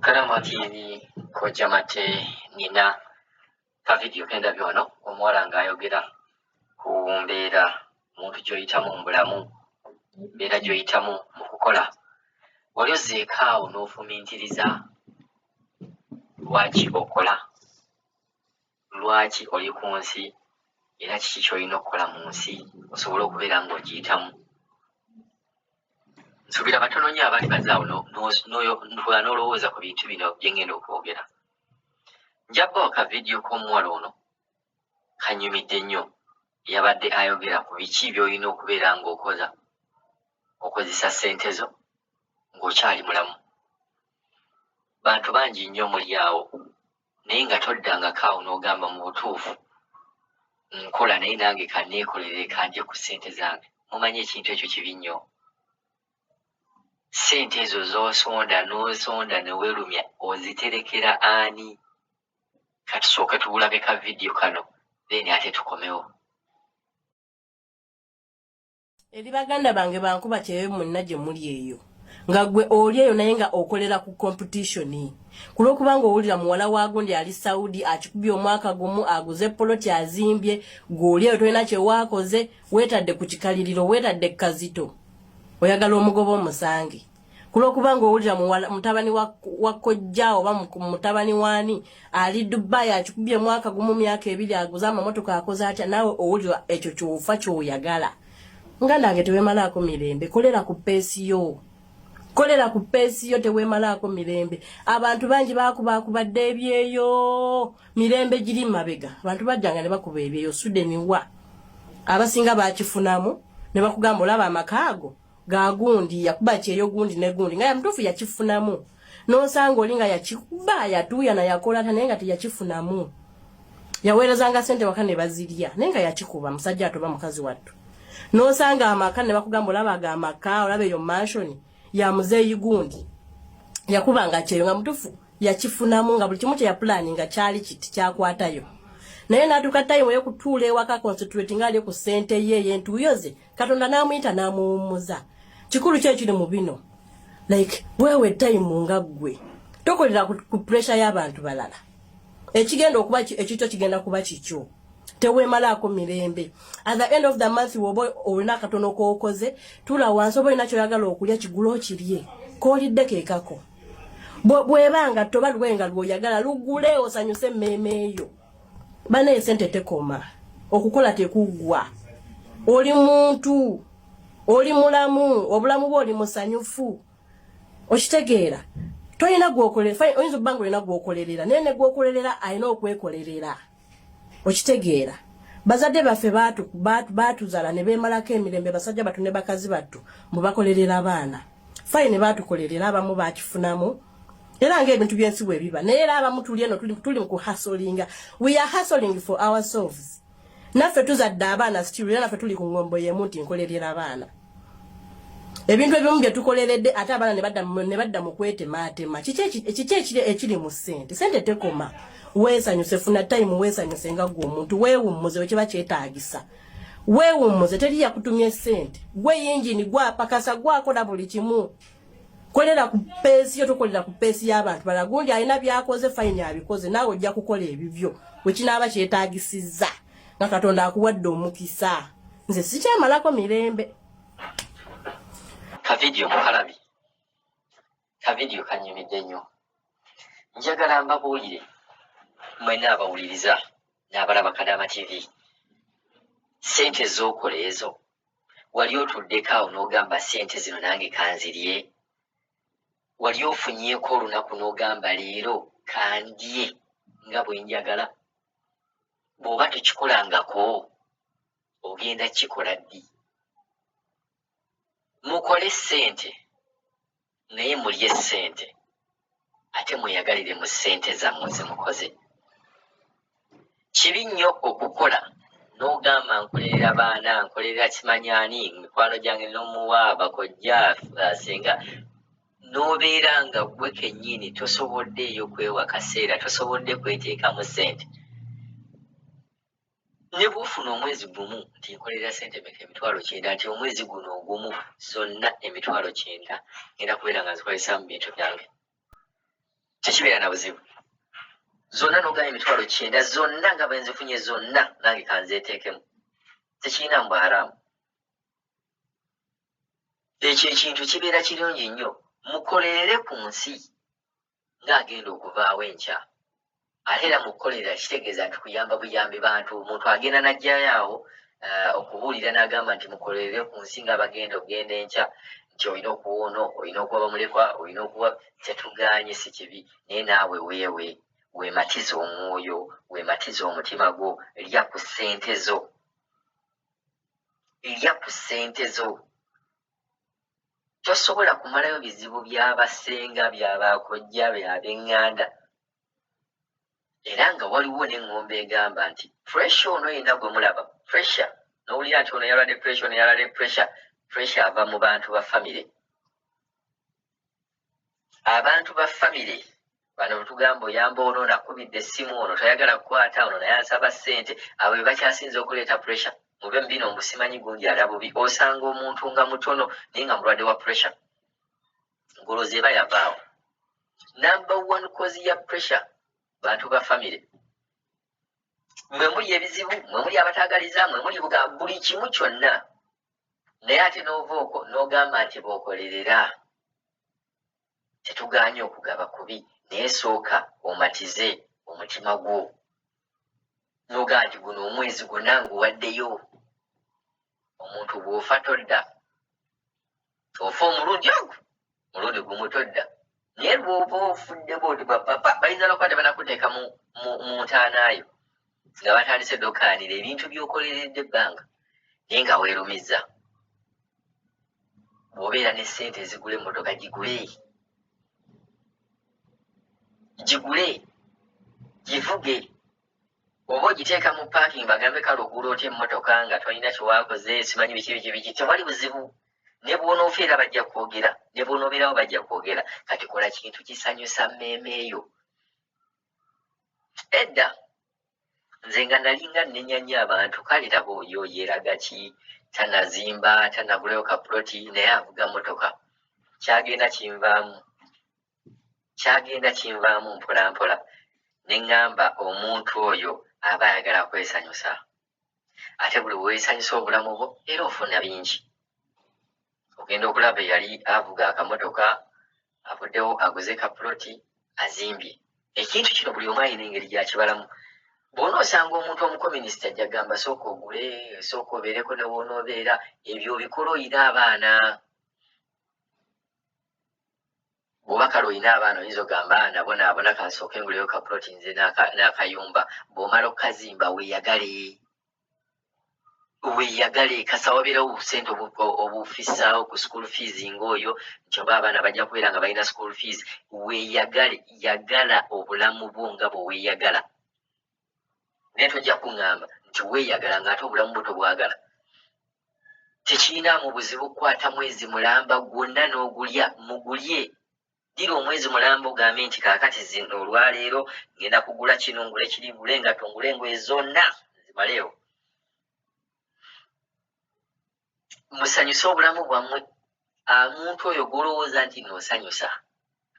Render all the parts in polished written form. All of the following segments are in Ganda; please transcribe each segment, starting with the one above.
Karama TV koja mate nina ka video kenda byono omuwala ng'ayogera ku mbeera muntu gy'oyitamu mu bulamu, mbeera gy'oyitamu mu kukola. Oli ozzeeko awo n'ofumiitiriza lwaki okola, lwaki oli ku nsi, era kiki ky'olina okukola mu nsi osobole okubeera ng'ogiyitamu. Nsuubira batono nnyo abali bazaawo n'olowooza ku bintu bino bye ngenda okwogera. Nja kubawa ka vidiyo k'omuwala ono kannyumidde nnyo, yabadde ayogera ku biki by'olina okubeera ng'okoza okozesa ssente zo ng'okyali mulamu. Bantu bangi nnyo muli awo, naye nga toddangako awo n'ogamba mu butuufu nkola naye nange kanneekolere kandye ku ssente zange. Mumanyi ekintu ekyo kibi nnyo. Ssente ezo z'osonda n'osonda ne weerumya oziterekera ani? Katusooke tuwulabe ka vidiyo kano then ate tukomewo. Eri baganda bange bankuba kyewe mwenna gye muli eyo nga gwe oli eyo naye nga okolera ku competition kulwokubanga owulira muwala waagundi ali Saudi akikubye omwaka gumu aguze poloti azimbye, gw'oli eyo tolina kye waakoze, weetadde ku kikaliriro, weetadde ku kazito, oyagala omugoba omusange. Kulwokubanga owulira mutabani wa kojja oba mutabani waani ali Dubai akikubye mwaka gumu myaka 2 aguze amamotoka akoze atya, naawe owulira ekyo ky'ofa ky'oyagala. Nganda teweemalaako mirembe, kolera ku peesi yo. Kolera ku peesi yo, teweemalaako mirembe. Abantu bangi bakubadde ebyeyo, mirembe giri mabega. Abantu bajjanga ne bakuba ebyeyo, Sudeni wa. Abasinga bakifunamu, ne bakugamba olaba amakaago. Gagundi yakuba kyeyo gundi ne gundi nga yamutuufu yakifunamu, n'osanga oli nga yakikuba yatuuya na yakola naye nga teyakifunamu. Yaweerezanga ssente waka ne bazirya naye nga yakikuba musajja atoba mukazi wattu. N'osanga amaka ne bakugamba olaba aga amaka, olaba eyo mansion ya muzeeyi gundi yakubanga kyeyo nga mutuufu yakifunamu, nga buli kimu kye yapulani nga kyali kiti kyakwatayo. Naye n'atuuka time y'okutuula ewaka concentrate ng'ali ku ssente ye entuuyoze, Katonda n'amuyita n'amuwummuza. Kikulu kye kiri mu bino, like wewe time nga ggwe tokolera ku pressure y'abantu balala. Ekigenda okuba ekikyo kigenda kuba kikyo, teweemalaako mirembe. At the end of the month woba olina katono k'okoze, tuula wansi oba olina kyoyagala okulya kigula okirye, koolidde keekako. Bw'ebanga toba luwenga lw'oyagala lugule osanyuse emmeeme eyo. Bana esente tekoma, okukola tekugwa. Oli muntu, oli mulamu, obulamu bwo oli musanyufu. Okitegeera, toyina gwokolera, fine oyinza obbanga olina gwokolerera, naye ne gwokolerera alina okwekolerera. Okitegeera, bazadde baffe baatuzaala ne beemalako emirembe, basajja battu ne bakazi battu mu bakolerera abaana. Fine baatukolerera, abamu baakifunamu. Era ng'ebintu byensi bwe biba. Naye era abamu tuli eno tuli mu kuhasolinga. We are hustling for ourselves. Naffe tuzadde abaana still, era naffe tuli ku ngombo y'emu nti nkolerera abaana. Ebintu ebimu bye tukoleredde ate abaana ne badda mu kwetemaatema. Kiki ekiri mu ssente? Ssente tekoma. Weesanyuse, funa time weesanyuse nga gwe omuntu, weewummuze we kiba kyetaagisa. Weewummuze, teri yakutumye ssente. Gwe yingini gwapakasa, gwakola buli kimu. Kolera ku peesi yo, tokolera ku peesi y'abantu balala. Gundi alina byakoze, fine abikoze, naawe ojja kukola ebibyo bwe kinaaba kyetaagisizza nga Katonda akuwadde omukisa. Nze sikyamalako mirembe. Ka vidiyo mukalabi, ka vidiyo kannyumidde nnyo. Njagala mbabuulire mwenna abawuliriza n'abalaba Kadaama TV, ssente z'okola ezo wali otuddeko awo n'ogamba ssente zino nange kanzirye? Wali ofunyeeko olunaku n'ogamba leero kandye nga bwe njagala? Bw'oba tekikolangako ogenda kikola ddi? Mukole ssente naye mulye ssente ate mweyagalire mu ssente zammwe ze mukoze. Kibi nnyo okukola n'ogamba nkolerera abaana, nkolerera kimanyaani, mikwano gyange n'omuwa bakojja senga, n'obeera nga gwe kennyini tosoboddeeyo kwewa kaseera, tosobodde kweteekamu ssente. Ne bw'ofuna omwezi gumu nti nkolera ssente meka 9,000, nti omwezi guno ogumu zonna 9,000 ngenda kubeera nga nzikozesa mu bintu byange. tekibeera na buzibu zonna n'oganya emitwalo 9 zonna nga bwe nzifunye zonna nange kanzeeteekemu tekirina mbu haramu ekyo ekintu kibeera kirungi nnyo mukolerere ku nsi ng'agenda okuvaawo enkya ate era mukukolerera kitegeeza nti kuyamba buyambi bantu omuntu agenda n'ajjayo awo okubuulira n'agamba nti mukolerere ku nsi ng'abagenda okugenda enkya nti olina okuwono olina okuba bamulekwa olina okuba tetuganye si kibi naye naawe weewe weematiza omwoyo weematiza omutima gwo lya ku ssente zo lya ku ssente zo tosobola kumalayo bizibu by'abasenga by'abakojja by'ab'eŋŋanda era nga waliwo n'eŋŋombe egamba nti pressure ono yenna gwe mulaba pressure n'owulira nti ono yalwadde pressure ono yalwadde pressure ava mu bantu ba famire abantu ba famire bano bwetugamba oyamba ono nakubidde essimu ono toyagala kukwata ono naye asaba ssente abo be bakyasinza okuleeta pressure mube mbino mbusimanyi gundi ala bubi osanga omuntu nga mutono naye nga mulwadde wa pressure ngolozi eba yavaawo number 1 cause ya pressure bantu ba famire mwe muli ebizibu mwe muli abataagaliza mwe muli buli kimu kyonna naye ate n'ovaoko n'ogamba nti bookolerera tetuganye okugaba kubi naye sooka omatize omutima gwo nogaa nti guno omwezi gwonna nguwaddeyo omuntu bw'ofa todda ofa omulundi ogwo mulundi gumu todda naye lw'oba ofudde booti bapapa bayinza nokwate banakuteeka mu ntaanaayo nga batandise dokaanira ebintu by'okoleredde ebbanga naye nga weerumiza bw'obeera ne ssente ezigula emmotoka gigule givuge oba ogiteeka mu paaking bagambe kale ogula otya emmotoka nga tolina kyewakoze simanyi biki tewali buzibu ne bw'onoofeera bajja kwogera ne bw'onoobeerawo bajja kwogera kati kola kintu kisanyusa mmeeme eyo edda nze nga nalinga nenyanya abantu kale raba oyo yeeraga ki tanazimba tanagulayo kapuloti naye avuga motoka kyagenda kinvaamu mpolampola ne ŋŋamba omuntu oyo aba ayagala kwesanyusa ate buli weesanyusa obulamu bwo era ofuna bingi ogenda okulaba eyali avuga akamotoka avuddewo aguze kapuloti azimbye ekintu kino buli omu alina engeri gyakibalamu bw'onoosanga omuntu omukominisita ajja gamba sooka ogule sooka obeereko ne woonoobeera ebyo obikola oyina abaana bw'oba kale oyina abaana oyinza ogamba nabonaabona kansooke nguleyo kapuloti nze n'akayumba bw'omala okukazimba weeyagale kasa wabeerawo obusente obufisaawo ku school fees ng'oyo nti oba abaana bajja kubeera nga balina school fees weeyagale yagala obulamu bwo nga bwe weeyagala naye tojja kuŋŋamba nti weeyagala ng'ate obulamu bwo tobwagala tekiinaamu buzibu kukwata mwezi mulamba gwonna n'ogulya mugulye dira omwezi mulamba ogambe nti kaakati zino olwaleero ngenda kugula kino ngule kiri ngule engatto ngule engoye zonna nzimaleewo musanyuse obulamu bwammwe omuntu oyo gwolowooza nti noosanyusa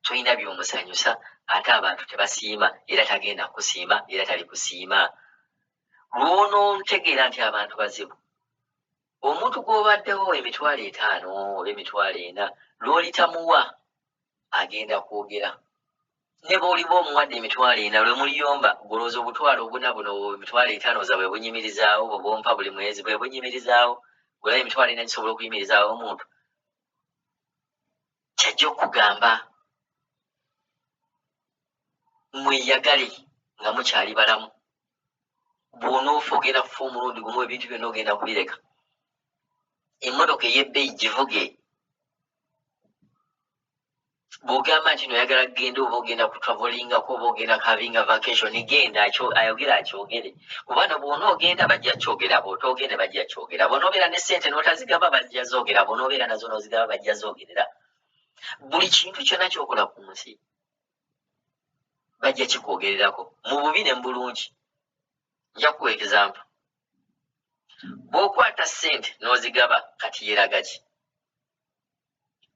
tolina by'omusanyusa ate abantu tebasiima era tagenda kusiima era tali kusiima lw'onootegeera nti abantu bazibu omuntu gw'obaddewo emitwalo 5 oba emitwalo 4 lw'olitamuwa agenda kwogera ne bw'oliba omuwadde emitwalo 4 lwe muliyomba golooza obutwalo obuna buno emitwalo 5 za bwe bunyimirizaawo bwe bwompa buli mwezi bwe bunyimirizaawo golaba emitwalo 4 gisobola okuyimirizaawo omuntu kyajja okugamba mweyagale nga mukyali balamu bw'onoofa ogenda kufa omulundi gumu ebintu byonna ogenda kubireka emmotoka ey'ebbeeyi givuge bw'ogamba nti noyagala kugenda oba ogenda kutravelingako oba ogenda kavinga vacation genda ayogera akyogere kubana bw'onoogenda bajja kyogera bw'otoogende bajja kyogera bw'onoobeera ne ssente n'otazigaba bajja zoogera bw'onoobeera nazo n'ozigaba bajja zoogerera buli kintu kyonna kyokola ku nsi bajja kikwogererako mu bubi ne mu bulungi nja kuwa example bw'okwata ssente n'ozigaba kati yeeraga ki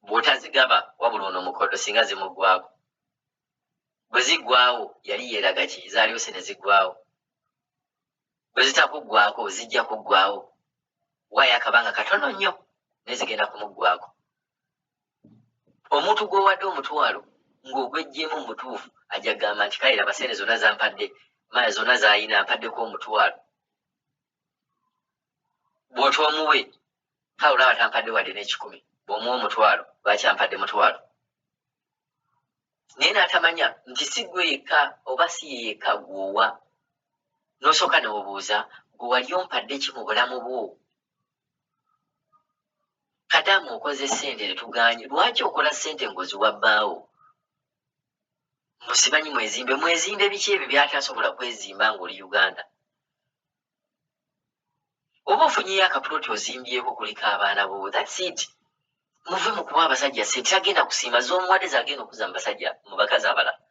bw'otazigaba wabula ono mukodo singa zimuggwako bwezigwawo yali yeraga ki zaaliyo se ne zigwawo bwe zitakuggwako zijja kuggwawo waayo akabanga katono nnyo nezigenda kumuggwako omuntu gw'owadde omutwalo ng'ogwejjeemu mu mutuufu ajja gamba nti kale laba sente zonna zampadde mala zonna zaayina ampaddeko omutwalo bw'otoomuwe kale olaba tampadde wadde n'ekikumi bw'omuwa omutwalo lwaki ampadde mutwalo naye n'atamanya nti si gweka oba si yeeka gw'owa n'osooka n'obuuza gwe wali ompadde ki mu bulamu bwo kadamu okoze sente netuganye lwaki okola sente ngoziwa bbaawo musimanyi mwezimbe biki ebyo byatasobola kwezimba ng'oli Uganda oba ofunyeyo akapuloti ozimbyeko kuliko abaana bo that's it muve mu kuba abasajja sente tagenda kusiima z'omuwadde zagenda okuza mu basajja mu bakazi abalala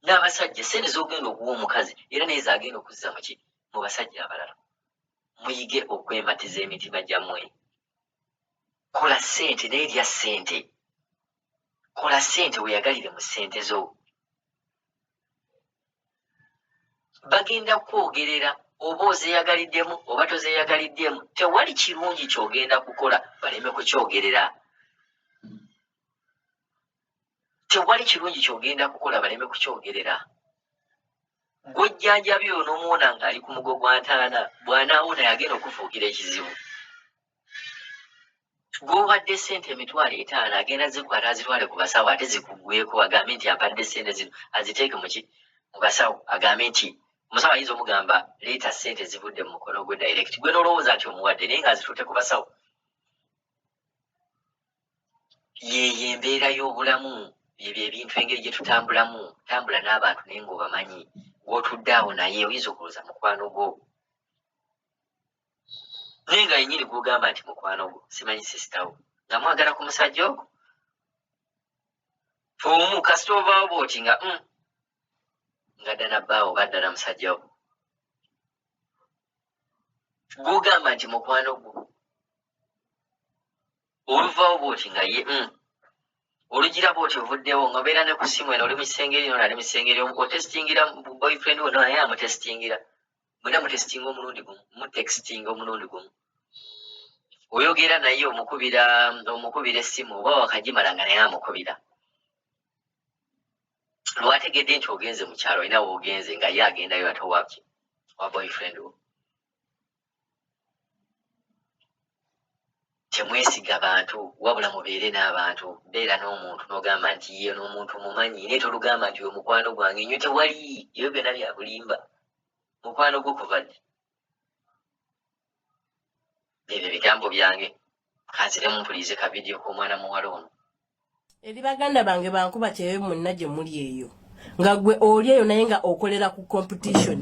n'abasajja sente z'ogenda okuwa omukazi era naye zagenda okuzza muki mu basajja abalala muyige okwematiza emitima gyammwe kola sente n'erya sente kola sente weyagalire mu sente zo bagenda kwogerera oba ozeeyagaliddemu oba tozeeyagaliddemu tewali kirungi ky'ogenda kukola baleme kukyogerera tewali kirungi ky'ogenda kukola baleme kukyogerera gw'ojjanjabi oyo n'omuwona ng'ali ku mugo gwa ntaana bw'anaawona yagenda okufuukira ekizibu gw'owadde sente emitwalo 5 agenda zikwata azitwale ku basawo ate zikuggweko agambe nti ampadde sente zino aziteeke muki mu basawo agambe nti omusawo ayinza omugamba leeta sente zivudde mu mukono gwe direct gwe n'olowooza nti omuwadde naye ng'azitutte ku basawo yeyo embeera y'obulamu byebyo ebintu engeri gye tutambulamu tambula n'abantu naye ng'obamanyi gw'otudde awo naye oyinza okulooza mukwano gwo naye nga yennyini gw'ogamba nti mukwano gwo simanyi sisitawo nga mwagala ku musajja ogwo omu kasita ovaawo bw'oti nga nga ddala bbaawo oba ddala musajja wo gw'ogamba nti mukwano gwo oluvaawo bw'oti nga ye olugira bw'oti ovuddewo nga obeera ne ku ssimu eno oli mu kisenge lino nali mu kisenge lyo otesitingira boyfriend wo naye amutesitingira mwena mutesitinga omulundi gumu mutextinga omulundi gumu oyogera naye omukubira essimu oba wakagimala nga naye amukubira lwategedde nti ogenze mu kyalo olina woogenze nga ye agendayo ate owabye wa boyfriend wo temwesiga bantu wabula mubeere n'abantu beera n'omuntu n'ogamba nti ye n'omuntu mumanyi naye tolugamba nti we mukwano gwange nnyo tewali ebyo byonna bya bulimba mukwano gwo kuvadde ebyo bigambo byange kanziremu mpulirize ka vidiyo k'omwana muwala ono eri baganda bange bankuba kyewe munna gye muli eyo nga gwe oli eyo naye nga okolera ku competition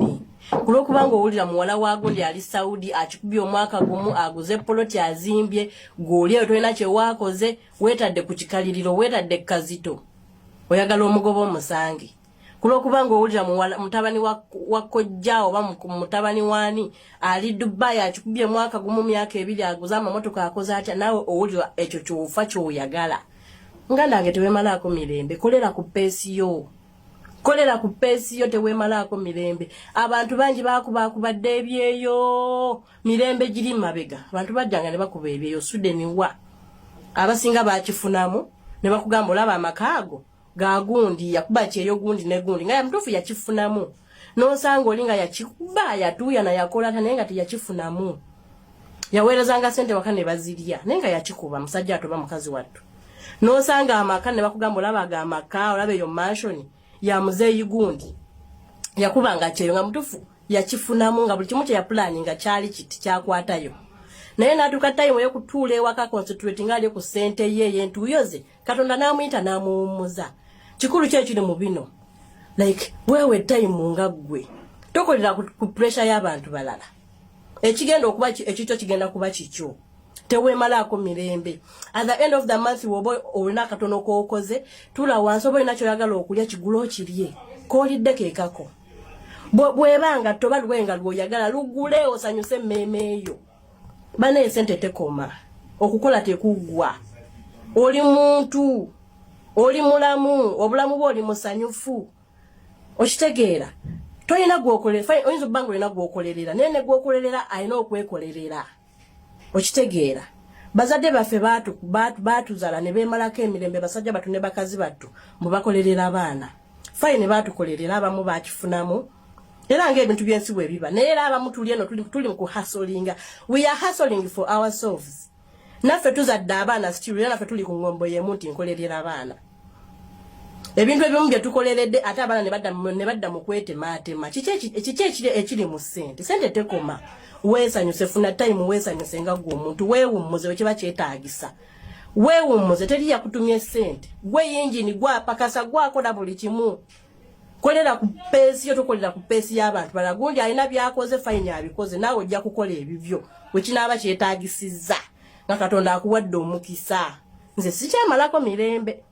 ku lw'okubanga owulira muwala waago ndi ali Saudi akikubye omwaka gumu aguze poloti azimbye gw'oli eyo tolina kyewaakoze weetadde ku kikaliriro weetadde kazito oyagala omugoba omusange ku lw'okubanga owulira mutabani wa kojja oba mutabani waani ali Dubai akikubye mwaka gumu myaka 2 aguze amamotoka akoze atya naawe owulira ekyo ky'ofa ky'oyagala nganda tewemalaako mirembe kolera ku peesi yo tewemalaako mirembe abantu bangi bakubadde ebyeyo mirembe giri mabega abantu bajjanga ne bakuba ebyeyo Sweden wa abasinga bakifunamu ne bakugamba olaba amakaago gagundi yakuba kyeyo gundi ne gundi nga yamutufu yakifunamu n'osanga oli nga yakikuba yatuuya na yakola naye nga teyakifunamu yaweerezanga sente waka ne bazirya naye nga yakikuba musajja atoba mukazi wattu n'osanga amaka ne bakugamba olaba amaka olaba eyo mansion ya muzeeyi gundi yakubanga kyeyo nga mutufu yakifunamu nga buli kimu kye yapulaninga kyali kiti kyakwatayo naye n'atuuka time yo kutuula ewaka concentrate ng'ali ku sente ye entuuyoze Katonda n'amuyita n'amuwummuza kikulu kye kiri mu bino like wewe time nga ggwe tokolera ku pressure y'abantu balala ekigenda okuba ekikyo kigenda kuba kikyo tewemalaako mirembe at the end of the month woba olina akatono kookoze tula wansi oba olina kyoyagala okulya kigulo okirye koolidde keekako bwebanga toba lwenga lwoyagala lugule osanyuse emmeeme eyo bana esente tekoma okukola tekuggwa oli muntu oli mulamu obulamu bwo oli musanyufu okitegeera toyina gwokolera oyinza obanga olina gwokolerera naye ne gwokolerera alina okwekolerera okitegeera bazadde baffe baatuzala ne beemalako emirembe basajja batu ne bakazi battu mubakolerera abaana fine ne baatukolerera abamu baakifunamu era ng'ebintu byensi bwe biba naye era abamu tuli eno tuli mu kuhasolinga we are hustling for ourselves naffe tuzadde abaana still era naffe tuli ku ngombo y'emu nti nkolerera abaana ebintu ebimu bye tukoleredde ate abaana ne badda mu kwetemaatema kiki ekiri mu sente tekoma weesanyuse funa time weesanyuse nga gwe omuntu weewummuze wekiba kyetaagisa weewummuze teri yakutumya sente gwe yingini gwapakasa gwakola buli kimu kolera ku peesi yo tokolera ku peesi y'abantu bala gundi alina byakoze fine abikoze naawe ojja kukola ebibyo wekinaaba kyetaagisizza nga Katonda akuwadde omukisa nze sikyamalako mirembe